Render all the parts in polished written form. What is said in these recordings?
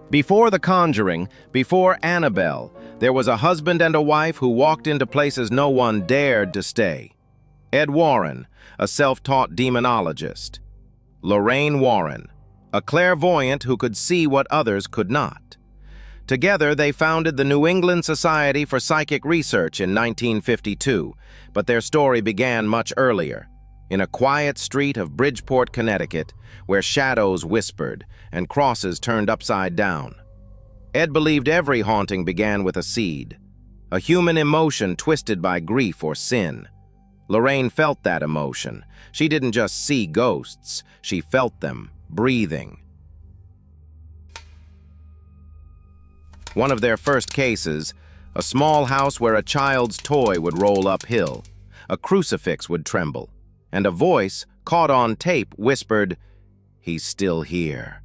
Before The Conjuring, before Annabelle, there was a husband and a wife who walked into places no one dared to stay. Ed Warren, a self-taught demonologist. Lorraine Warren, a clairvoyant who could see what others could not. Together, they founded the New England Society for Psychic Research in 1952, but their story began much earlier, in a quiet street of Bridgeport, Connecticut, where shadows whispered and crosses turned upside down. Ed believed every haunting began with a seed, a human emotion twisted by grief or sin. Lorraine felt that emotion. She didn't just see ghosts, she felt them, breathing. One of their first cases, a small house where a child's toy would roll uphill, a crucifix would tremble, and a voice, caught on tape, whispered, "He's still here."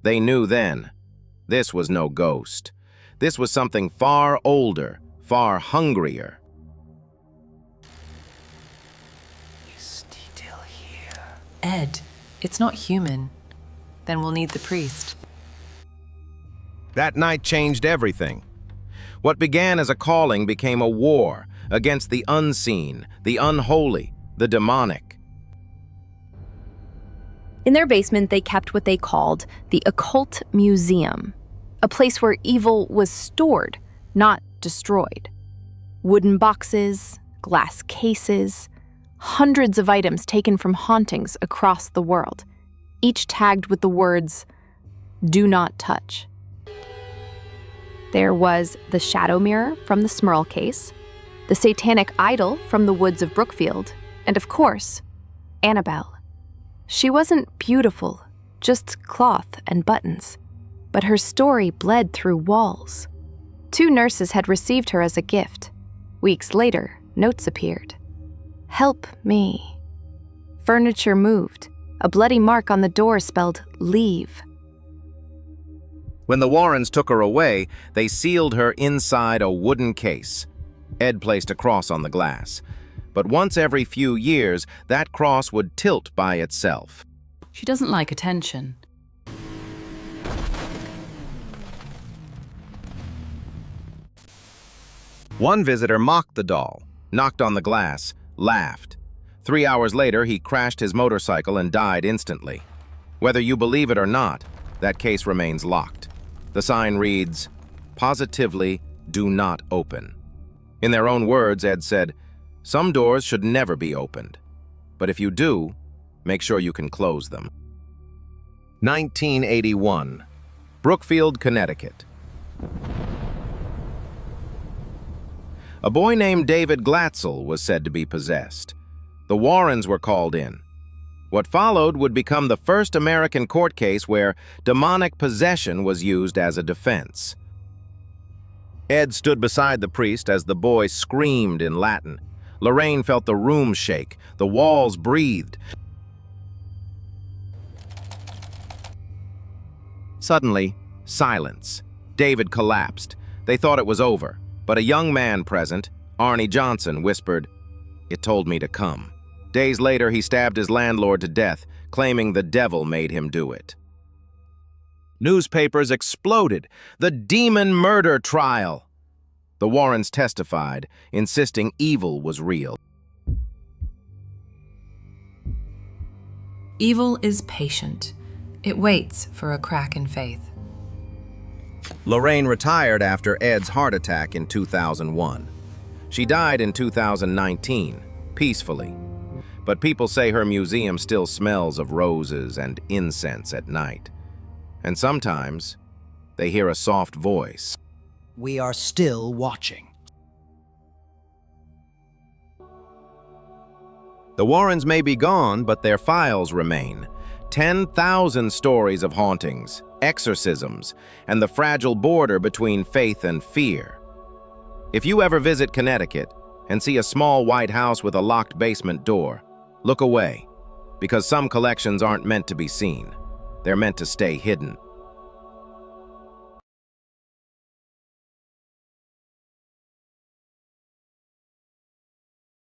They knew then, this was no ghost. This was something far older, far hungrier. Is still here? Ed, it's not human. Then we'll need the priest. That night changed everything. What began as a calling became a war against the unseen, the unholy, the demonic. In their basement, they kept what they called the Occult Museum, a place where evil was stored, not destroyed. Wooden boxes, glass cases, hundreds of items taken from hauntings across the world, each tagged with the words, "Do not touch." There was the shadow mirror from the Smurl case, the satanic idol from the woods of Brookfield, and of course, Annabelle. She wasn't beautiful, just cloth and buttons, but her story bled through walls. 2 nurses had received her as a gift. Weeks later, notes appeared. "Help me." Furniture moved. A bloody mark on the door spelled "Leave." When the Warrens took her away, they sealed her inside a wooden case. Ed placed a cross on the glass. But once every few years, that cross would tilt by itself. She doesn't like attention. One visitor mocked the doll, knocked on the glass, laughed. 3 hours later, he crashed his motorcycle and died instantly. Whether you believe it or not, that case remains locked. The sign reads, "Positively do not open." In their own words, Ed said, "Some doors should never be opened, but if you do, make sure you can close them." 1981, Brookfield, Connecticut. A boy named David Glatzel was said to be possessed. The Warrens were called in. What followed would become the first American court case where demonic possession was used as a defense. Ed stood beside the priest as the boy screamed in Latin. Lorraine felt the room shake, the walls breathed. Suddenly, silence. David collapsed. They thought it was over, but a young man present, Arnie Johnson, whispered, "It told me to come." Days later, he stabbed his landlord to death, claiming the devil made him do it. Newspapers exploded. The demon murder trial. The Warrens testified, insisting evil was real. Evil is patient. It waits for a crack in faith. Lorraine retired after Ed's heart attack in 2001. She died in 2019, peacefully. But people say her museum still smells of roses and incense at night. And sometimes, they hear a soft voice. We are still watching. The Warrens may be gone, but their files remain. 10,000 stories of hauntings, exorcisms, and the fragile border between faith and fear. If you ever visit Connecticut and see a small white house with a locked basement door, look away, because some collections aren't meant to be seen. They're meant to stay hidden.